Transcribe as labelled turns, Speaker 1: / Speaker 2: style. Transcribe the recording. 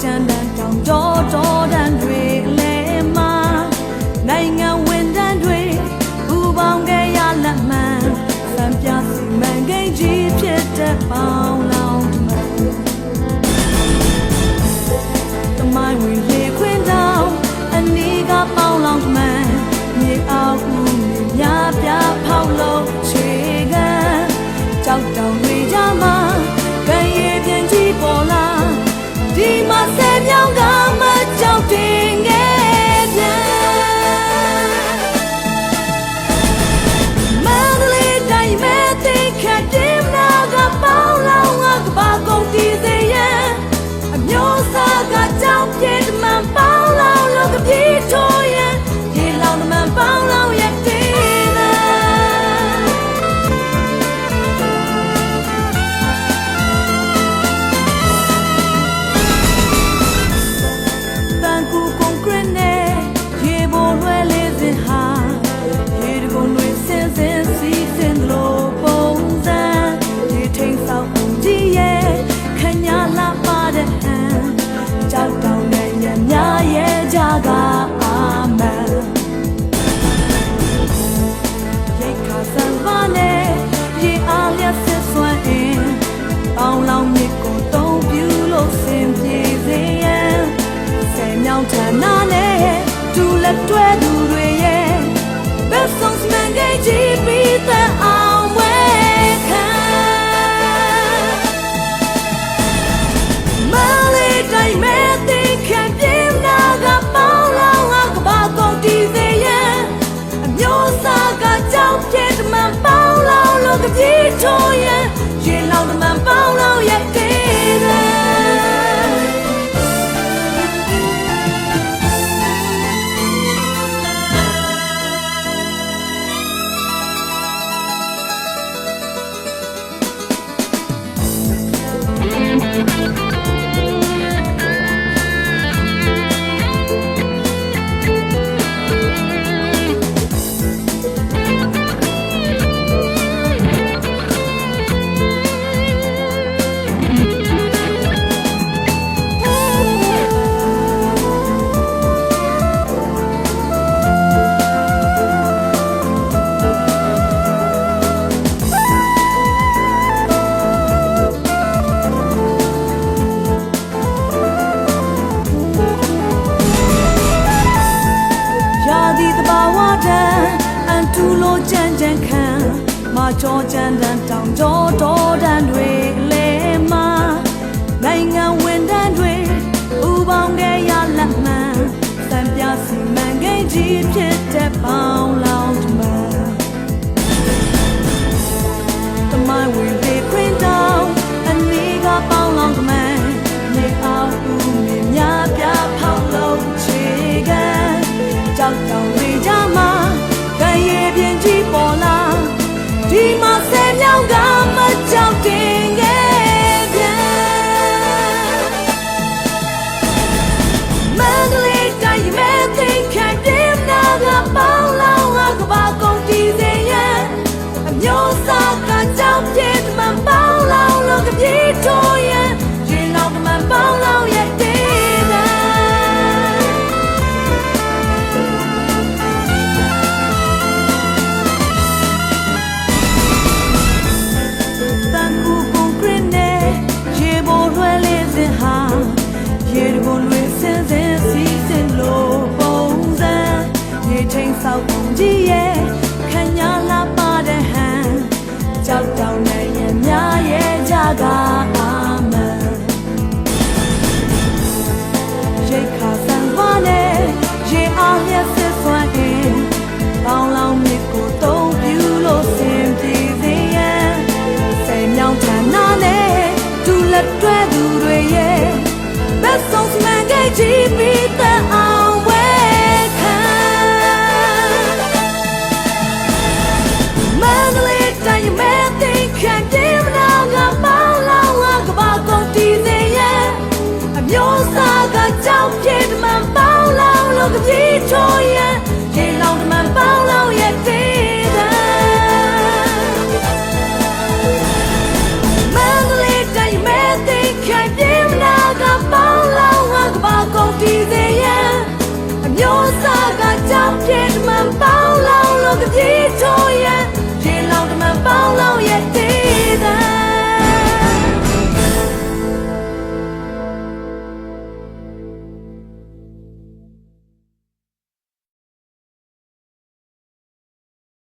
Speaker 1: ကြမ်းတမ်းတောင်တော်တန်းတွေလဲမှာနိုင်ငံဝန်ထမ်းတွေဘူပေါင်းခဲ့ရလက်မှန်စံပြစီမံကိန်းကြီးဖြစ်တဲ့ပေါင်းလောင်းတမိုင်းဝင်လေခွင်းတောင်အနီးကပေါင်းလောင်းမှန်မြေအောက်ဦးများပြဖောက်လို့ခြေကကြောက်တောင်တွေကြမှာကံရည်ပြင်ကြီးပေါ်လာဒီမှာဆယ်မြောင်းကမကြောက်တင်ငယ်ပြန်မန္တလေးတိုင်းမဲ့သိခတ်တင်နာကပေါင်းလောင်းကဘာကုန်တည်စေရန်အမျိုးသားကကြောက်ပြည့်မှန်ပေါင်းလောင်းလို့ကပြေးထိုးရန်ရေလောင်းမှန်ပေါင်းလောင်းရဲ့တင်နာပေါင်းလောင်းမြစ်ကိုတုံးပြူလို့ဆင်ပြေစေရန်ဆယ်မြောင်းဌာနနဲ့ဒူလက်တွဲသူတွေရဲ့ဘက်ဆုံးစမန်ကိန်းကြီးပြီးတဲ့အောင်ဝဲခံမလေးတိုင်းမဲ့သိခံပြင်းနာကပေါင်းလောင်းကဘာကုန်တည်စေရန်အမျိုးသားကကြောက်ပြည့်မှန်ပေါင်းလောင်းလို့ကပြေးထိုးရန်ရေလောင်းမှန်ပေါင်းလောင်းရဲ့တေးတယ်တူလိုကြမ်းကြမ်းခံမကြောကြမ်းတမ်းတောင်တော်တန်းတွေလဲမှာနိုင်ငံဝန်ထမ်းတွေဥပေါင်းခဲ့ရလက်မှန်စံပြစီမံကိန်းကြီးဖြစ်တဲ့ပေါင်းလောင်းမှန်တမိုင်းဝင်လေခွင်းတောင်အနီးကပေါင်းလောင်းမှန်မြေအောက်ဦးမြေများပြဖောက်လို့ခြေကကြောက်တောင်တွေကြမှာကံရည်ပြင်ကြီးပေါ်လာဒီမှာဆယ်မြောင်းကမကြောက်တင်ငယ်ပြန်မန္တလေးတိုင်းမဲ့သိခံတင်နာကပေါင်းလောင်းကဘာကုန်တည်စေရန်အမျိုးသားကကြောက်ပြည့်မှန်ပေါင်းလောင်းလို့ကပြေးထိုးရန်ရေလောင်းမှန်ပေါင်းလောင်းရဲ့တေးတယ်ရေတဘုံတွေစင်စင်စီးစင်လို့ပုံစံရေချိန်ဆောက်ပုံကြီးရဲ့ခံညာလာပါတဲ့ဟန်ကြောက်တောင်နဲ့ရများရဲ့ကြကအာမန်ရိတ်ခါဆန်ပါနဲ့ရေအားလျက်စစ်စွမ်းအင်းပေါင်းလောင်းမြစ်ကိုတုံးပြူလို့ဆင်ပြေစေရန်ဆယ်မြောင်းဌာနနဲ့ဒူလက်တွဲသူတွေရဲ့ဘက်ဆုံးစမန်ကိန်းကြီးပြီးတဲ့အောင်ဝဲခံမန္တလေးတိုင်းမဲ့သိခံတင်နာကပေါင်းလောင်းကဘာကုန်တည်စေရန်အမျိုးသားကကြောက်ပြည့်မှန်ပေါင်းလောင်းလို့ကပြေးထိုးရန်ရေလောင်းမှန်ပေါင်းလောင်းရဲ့